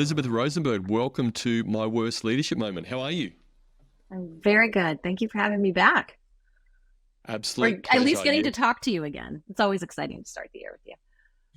Elizabeth Rosenberg, welcome to My Worst Leadership Moment. How are you? I'm very good. Thank you for having me back. Or Absolute at least pleasure. getting Yeah. to talk to you again. It's always exciting to start the year with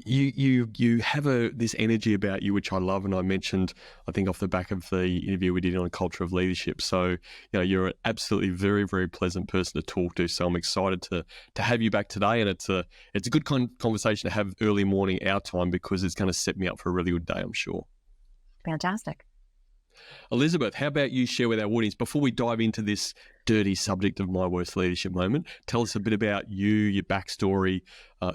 you. You have this energy about you, which I love, and I mentioned, I think, off the back of the interview we did on culture of leadership. So, you're an absolutely very, very pleasant person to talk to. So I'm excited to have you back today, and it's a good conversation to have early morning our time because it's going to set me up for a really good day, I'm sure. Fantastic. Elizabeth, how about you share with our audience, before we dive into this dirty subject of my worst leadership moment, tell us a bit about you, your backstory,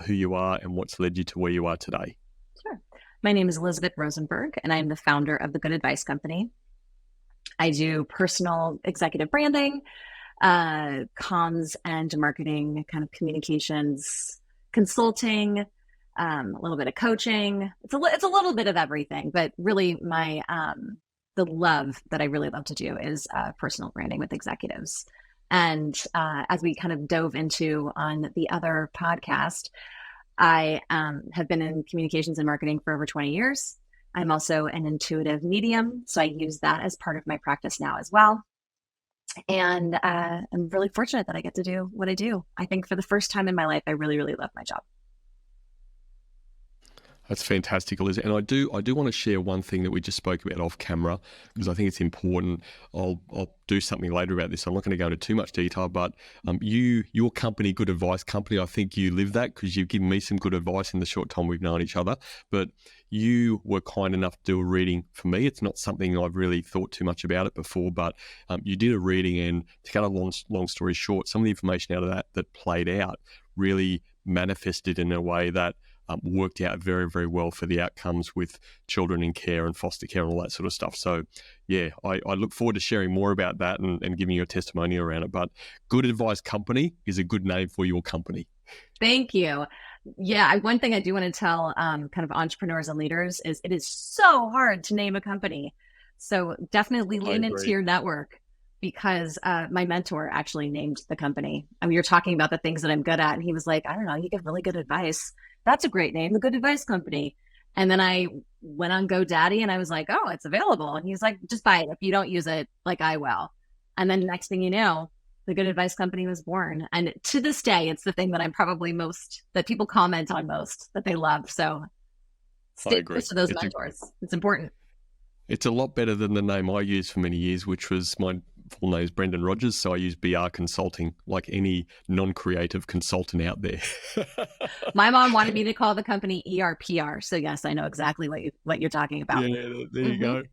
who you are, and what's led you to where you are today. Sure. My name is Elizabeth Rosenberg, and I'm the founder of the Good Advice Company. I do personal executive branding, comms and marketing, kind of communications, consulting, a little bit of coaching. It's a little bit of everything, but really the love that I really love to do is personal branding with executives. And as we kind of dove into on the other podcast, I have been in communications and marketing for over 20 years. I'm also an intuitive medium, so I use that as part of my practice now as well. And I'm really fortunate that I get to do what I do. I think for the first time in my life, I really, really love my job. That's fantastic, Elizabeth. And I do want to share one thing that we just spoke about off camera because I think it's important. I'll do something later about this. I'm not going to go into too much detail, but your company, Good Advice Company, I think you live that because you've given me some good advice in the short time we've known each other. But you were kind enough to do a reading for me. It's not something I've really thought too much about it before, but you did a reading, and to cut a long story short, some of the information out of that played out really manifested in a way that worked out very, very well for the outcomes with children in care and foster care and all that sort of stuff. So, yeah, I look forward to sharing more about that and giving you a testimony around it. But Good Advice Company is a good name for your company. Thank you. Yeah, one thing I do want to tell kind of entrepreneurs and leaders is it is so hard to name a company. So definitely lean into your network because my mentor actually named the company. I mean, you're talking about the things that I'm good at. And he was like, I don't know, you give really good advice. That's a great name, the Good Advice Company. And then I went on GoDaddy and I was like, oh, it's available. And he's like, just buy it. If you don't use it, like I will. And then next thing you know, the Good Advice Company was born. And to this day, it's the thing that I'm probably that people comment on most, that they love. So stick to those mentors. It's important. It's a lot better than the name I used for many years, which was my full name is Brendan Rogers. So I use BR Consulting, like any non-creative consultant out there. My mom wanted me to call the company ERPR. So yes, I know exactly what you're talking about. Yeah, there you go.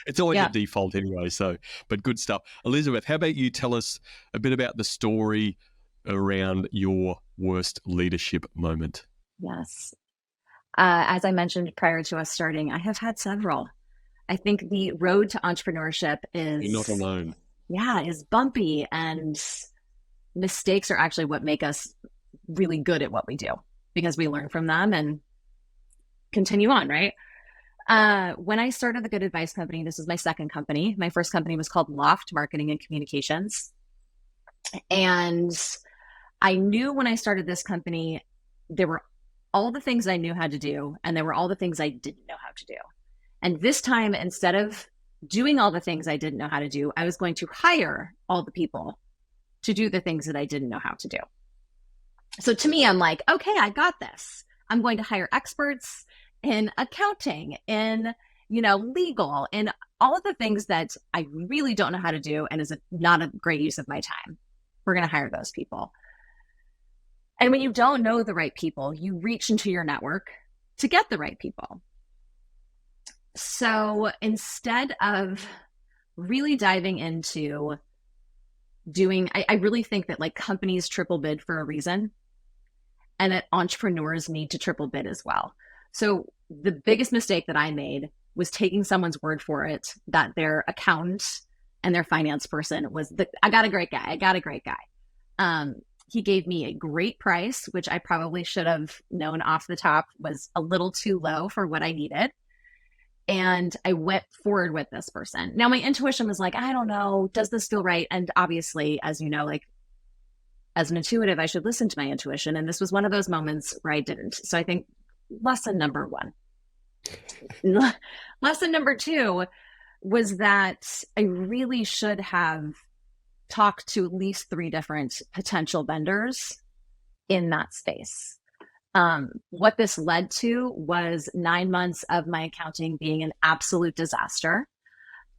It's always a default anyway. So, but good stuff. Elizabeth, how about you tell us a bit about the story around your worst leadership moment? Yes. As I mentioned prior to us starting, I have had several. I think the road to entrepreneurship is... You're not alone. Yeah, is bumpy, and mistakes are actually what make us really good at what we do because we learn from them and continue on, right? When I started the Good Advice Company, this was my second company. My first company was called Loft Marketing and Communications. And I knew when I started this company, there were all the things I knew how to do, and there were all the things I didn't know how to do. And this time, instead of doing all the things I didn't know how to do, I was going to hire all the people to do the things that I didn't know how to do. So to me, I'm like, okay, I got this. I'm going to hire experts in accounting, in, legal, in all of the things that I really don't know how to do and is not a great use of my time. We're going to hire those people. And when you don't know the right people, you reach into your network to get the right people. So instead of really diving into I really think that like companies triple bid for a reason, and that entrepreneurs need to triple bid as well. So the biggest mistake that I made was taking someone's word for it that their accountant and their finance person I got a great guy. He gave me a great price, which I probably should have known off the top was a little too low for what I needed. And I went forward with this person. Now my intuition was like, I don't know, does this feel right? And obviously, as you know, like as an intuitive, I should listen to my intuition. And this was one of those moments where I didn't. So I think lesson number one, Lesson number two was that I really should have talked to at least three different potential vendors in that space. What this led to was 9 months of my accounting being an absolute disaster,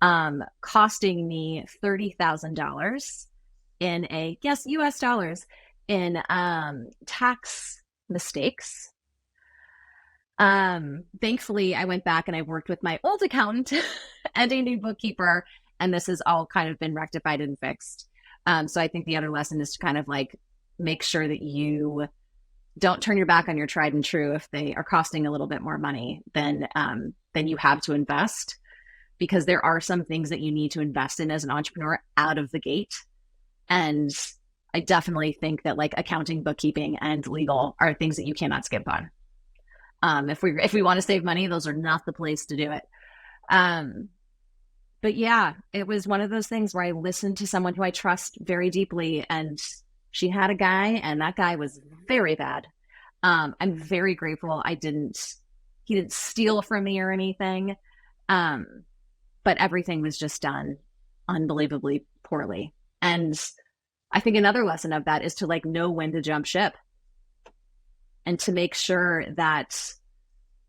costing me $30,000 in a, yes, US dollars, in tax mistakes. Thankfully, I went back and I worked with my old accountant and a new bookkeeper, and this has all kind of been rectified and fixed. So I think the other lesson is to kind of like make sure that you don't turn your back on your tried and true if they are costing a little bit more money than you have to invest, because there are some things that you need to invest in as an entrepreneur out of the gate. And I definitely think that like accounting, bookkeeping, and legal are things that you cannot skip on. If we want to save money, those are not the place to do it. But yeah, it was one of those things where I listened to someone who I trust very deeply, and she had a guy, and that guy was very bad. I'm very grateful he didn't steal from me or anything. But everything was just done unbelievably poorly. And I think another lesson of that is to like know when to jump ship, and to make sure that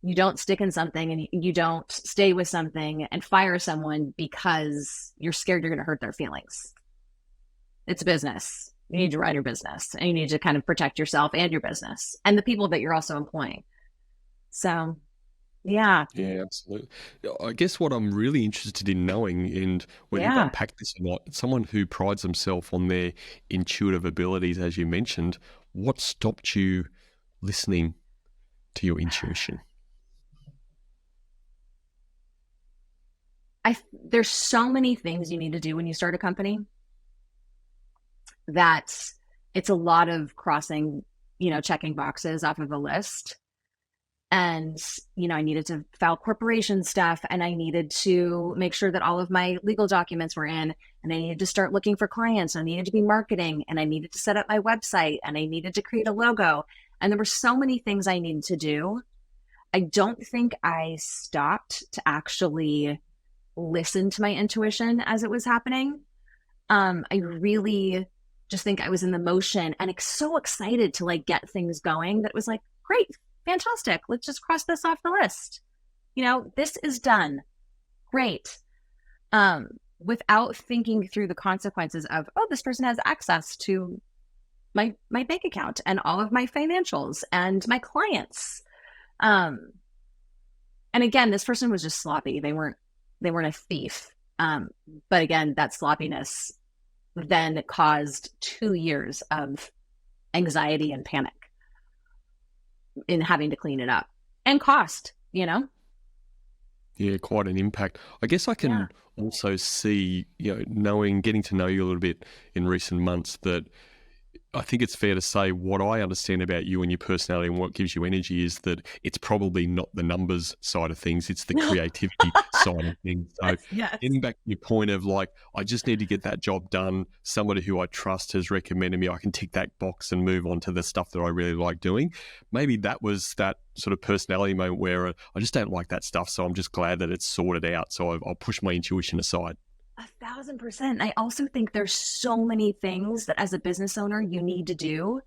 you don't stick in something and you don't stay with something and fire someone because you're scared you're going to hurt their feelings. It's business. You need to run your business, and you need to kind of protect yourself and your business and the people that you're also employing. So, yeah. Yeah, absolutely. I guess what I'm really interested in knowing, and whether you've Yeah. unpacked this or not, someone who prides themselves on their intuitive abilities, as you mentioned, what stopped you listening to your intuition? There's so many things you need to do when you start a company that it's a lot of crossing, checking boxes off of a list. And, I needed to file corporation stuff, and I needed to make sure that all of my legal documents were in, and I needed to start looking for clients. I needed to be marketing, and I needed to set up my website, and I needed to create a logo. And there were so many things I needed to do. I don't think I stopped to actually listen to my intuition as it was happening. I really just think I was in the motion and so excited to like get things going that it was like, great, fantastic. Let's just cross this off the list. This is done. Great. Without thinking through the consequences of, oh, this person has access to my bank account and all of my financials and my clients. And again, this person was just sloppy. They weren't a thief. But again, that sloppiness then caused 2 years of anxiety and panic in having to clean it up, and cost. Yeah, quite an impact. I guess I can Yeah. also see, getting to know you a little bit in recent months, that I think it's fair to say what I understand about you and your personality and what gives you energy is that it's probably not the numbers side of things, it's the creativity side of things. So Yes. getting back to your point of like, I just need to get that job done. Somebody who I trust has recommended me. I can tick that box and move on to the stuff that I really like doing. Maybe that was that sort of personality moment where I just don't like that stuff. So I'm just glad that it's sorted out. So I'll push my intuition aside. 1,000%. I also think there's so many things that as a business owner you need to do,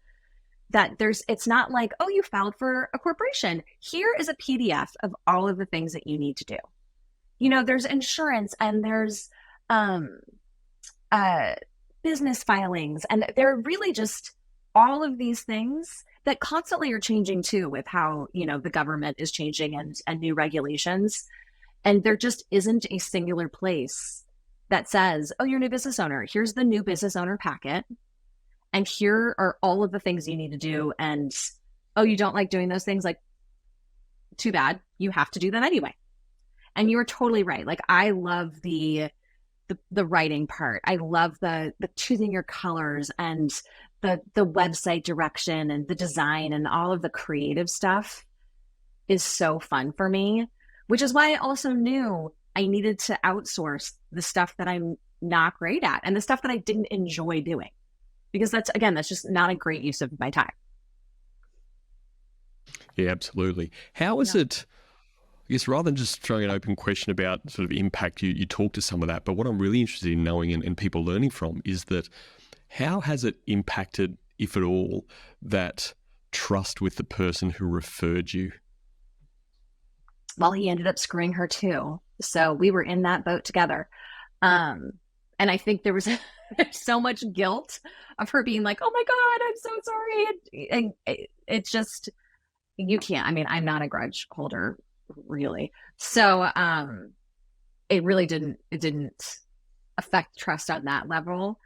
that it's not like, oh, you filed for a corporation. Here is a PDF of all of the things that you need to do. There's insurance, and there's business filings, and they're really just all of these things that constantly are changing too, with how, the government is changing and new regulations. And there just isn't a singular place that says, oh, you're a new business owner. Here's the new business owner packet. And here are all of the things you need to do. And, oh, you don't like doing those things? Like, too bad. You have to do them anyway. And you are totally right. Like, I love the writing part. I love the choosing your colors and the website direction and the design, and all of the creative stuff is so fun for me, which is why I also knew I needed to outsource the stuff that I'm not great at and the stuff that I didn't enjoy doing, because that's just not a great use of my time. Yeah, absolutely. How is Yeah. it? I guess rather than just throwing an open question about sort of impact, you talk to some of that. But what I'm really interested in knowing and people learning from is that how has it impacted, if at all, that trust with the person who referred you? Well, he ended up screwing her too. So we were in that boat together. And I think there was so much guilt of her being like, oh my God, I'm so sorry. And it's just, you can't, I mean, I'm not a grudge holder really. So it really didn't affect trust on that level.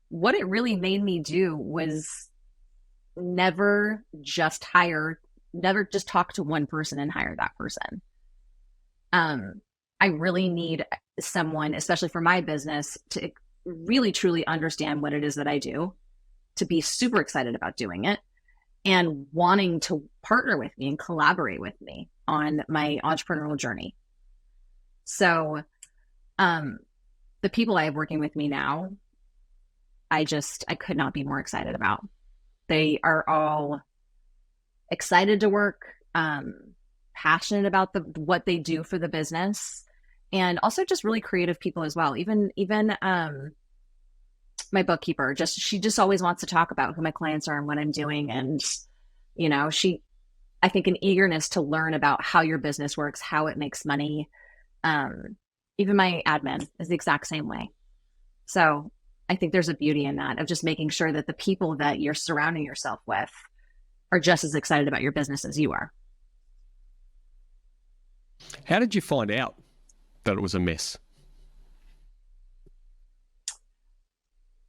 What it really made me do was never just talk to one person and hire that person. I really need someone, especially for my business, to really truly understand what it is that I do, to be super excited about doing it and wanting to partner with me and collaborate with me on my entrepreneurial journey. So, the people I have working with me now, I could not be more excited about. They are all excited to work, passionate about what they do for the business, and also just really creative people as well. Even my bookkeeper, she just always wants to talk about who my clients are and what I'm doing. And, I think an eagerness to learn about how your business works, how it makes money. Even my admin is the exact same way. So I think there's a beauty in that, of just making sure that the people that you're surrounding yourself with are just as excited about your business as you are. How did you find out that it was a mess?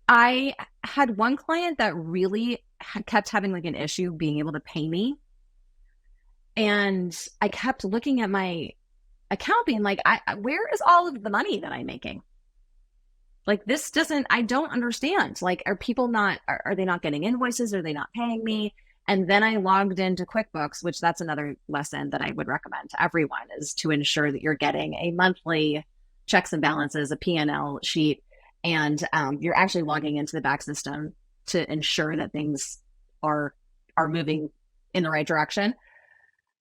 I had one client that really kept having like an issue being able to pay me. And I kept looking at my account being like, where is all of the money that I'm making? Like, I don't understand. Like, are they not getting invoices? Are they not paying me? And then I logged into QuickBooks, which that's another lesson that I would recommend to everyone, is to ensure that you're getting a monthly checks and balances, a P&L sheet, and you're actually logging into the back system to ensure that things are moving in the right direction.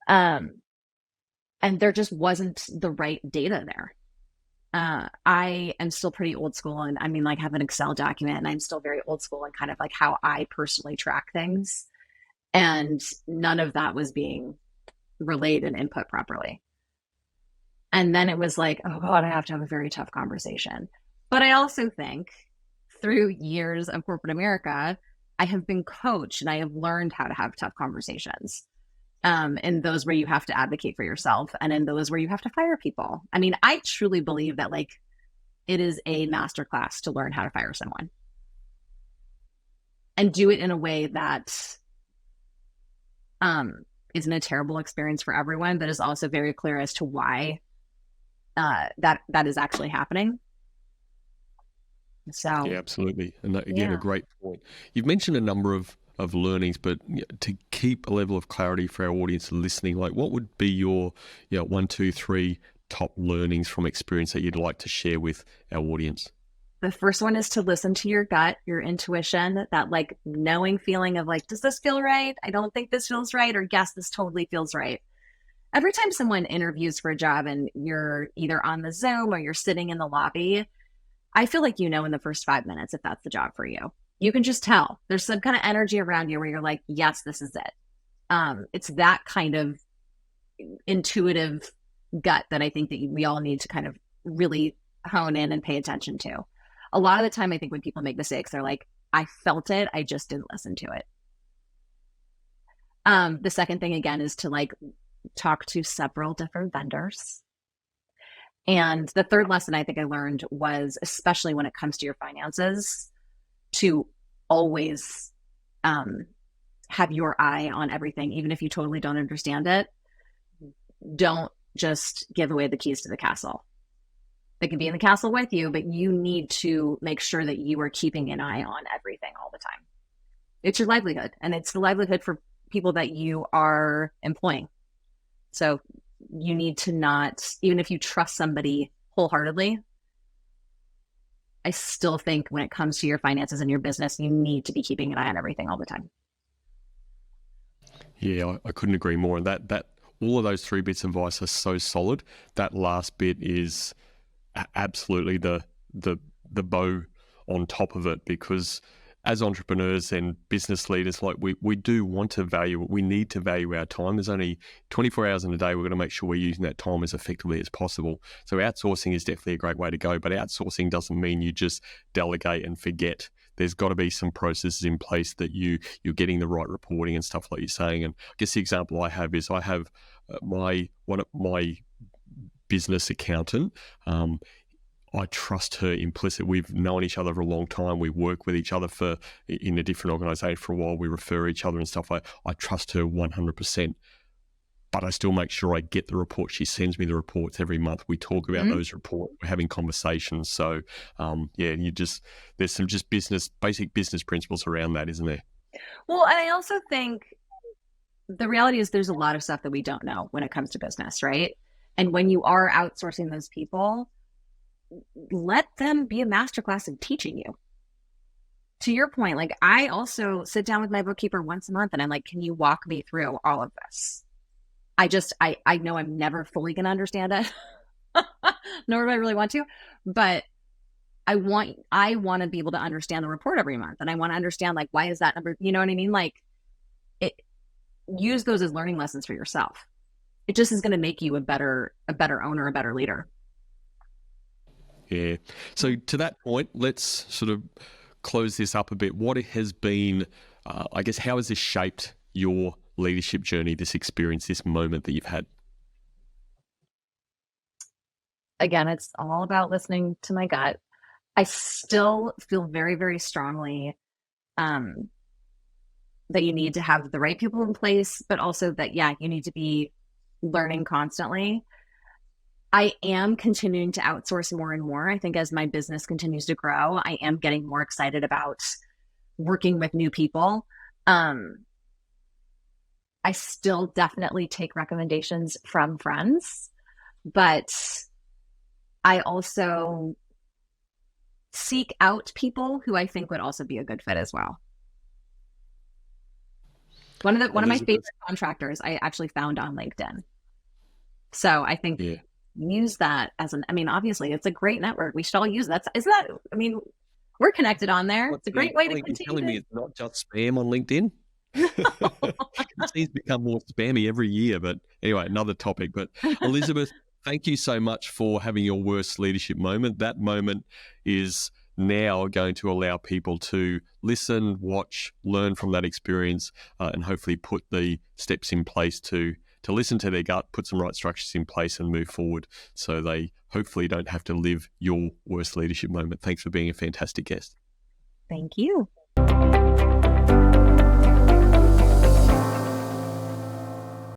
And there just wasn't the right data there. I am still pretty old school, and I mean, like, have an Excel document, and I'm still very old school and kind of like how I personally track things. And none of that was being relayed and input properly. And then it was like, oh God, I have to have a very tough conversation. But I also think through years of corporate America, I have been coached and I have learned how to have tough conversations. In those where you have to advocate for yourself, and in those where you have to fire people. I mean, I truly believe that, like, it is a masterclass to learn how to fire someone and do it in a way that isn't a terrible experience for everyone, but is also very clear as to why that is actually happening. So yeah, absolutely. And that, again, a great point. You've mentioned a number of learnings, but to keep a level of clarity for our audience listening, like, what would be your 1, 2, 3 top learnings from experience that you'd like to share with our audience? The first one is to listen to your gut, your intuition, that like knowing feeling of like, does this feel right? I don't think this feels right, or yes, this totally feels right. Every time someone interviews for a job and you're either on the Zoom or you're sitting in the lobby, I feel like in the first 5 minutes if that's the job for you. You can just tell there's some kind of energy around you where you're like, yes, this is it. It's that kind of intuitive gut that I think that we all need to kind of really hone in and pay attention to. A lot of the time, I think when people make mistakes, they're like, I felt it, I just didn't listen to it. The second thing, again, is to like talk to several different vendors. And the third lesson I think I learned was, especially when it comes to your finances, to always have your eye on everything, even if you totally don't understand it. Don't just give away the keys to the castle. They can be in the castle with you, but you need to make sure that you are keeping an eye on everything all the time. It's your livelihood, and it's the livelihood for people that you are employing. So you need to not, even if you trust somebody wholeheartedly, I still think when it comes to your finances and your business, you need to be keeping an eye on everything all the time. Yeah, I couldn't agree more. And that all of those 3 bits of advice are so solid. That last bit is absolutely the bow on top of it, because as entrepreneurs and business leaders, like we do want to value, we need to value our time. There's only 24 hours in a day. We're going to make sure we're using that time as effectively as possible. So outsourcing is definitely a great way to go, but outsourcing doesn't mean you just delegate and forget. There's got to be some processes in place that you're getting the right reporting and stuff like you're saying. And I guess the example I have is I have my business accountant. I trust her implicit. We've known each other for a long time. We work with each other in a different organisation for a while. We refer each other and stuff. I trust her 100%. But I still make sure I get the report. She sends me the reports every month. We talk about those reports. We're having conversations. So, there's some just basic business principles around that, isn't there? Well, and I also think the reality is there's a lot of stuff that we don't know when it comes to business, right? And when you are outsourcing those people, let them be a masterclass in teaching you. To your point, like I also sit down with my bookkeeper once a month and I'm like, can you walk me through all of this? I know I'm never fully going to understand it, nor do I really want to, but I want to be able to understand the report every month. And I want to understand, like, why is that number, you know what I mean? Like use those as learning lessons for yourself. It just is going to make you a better owner, a better leader. Yeah. So to that point, let's sort of close this up a bit. What has been, I guess, how has this shaped your leadership journey, this experience, this moment that you've had? Again, it's all about listening to my gut. I still feel very, very strongly that you need to have the right people in place, but also that, you need to be learning constantly. I am continuing to outsource more and more. I think as my business continues to grow, I am getting more excited about working with new people. I still definitely take recommendations from friends, but I also seek out people who I think would also be a good fit as well. One of my favorite contractors I actually found on LinkedIn. So I think use that as obviously it's a great network. We should all use that. We're connected on there. It's a great way to continue. You're telling me it's not just spam on LinkedIn? It seems to become more spammy every year, but anyway, another topic. But Elizabeth, thank you so much for having your worst leadership moment. That moment is now going to allow people to listen, watch, learn from that experience, and hopefully put the steps in place to listen to their gut, put some right structures in place and move forward so they hopefully don't have to live your worst leadership moment. Thanks for being a fantastic guest. Thank you.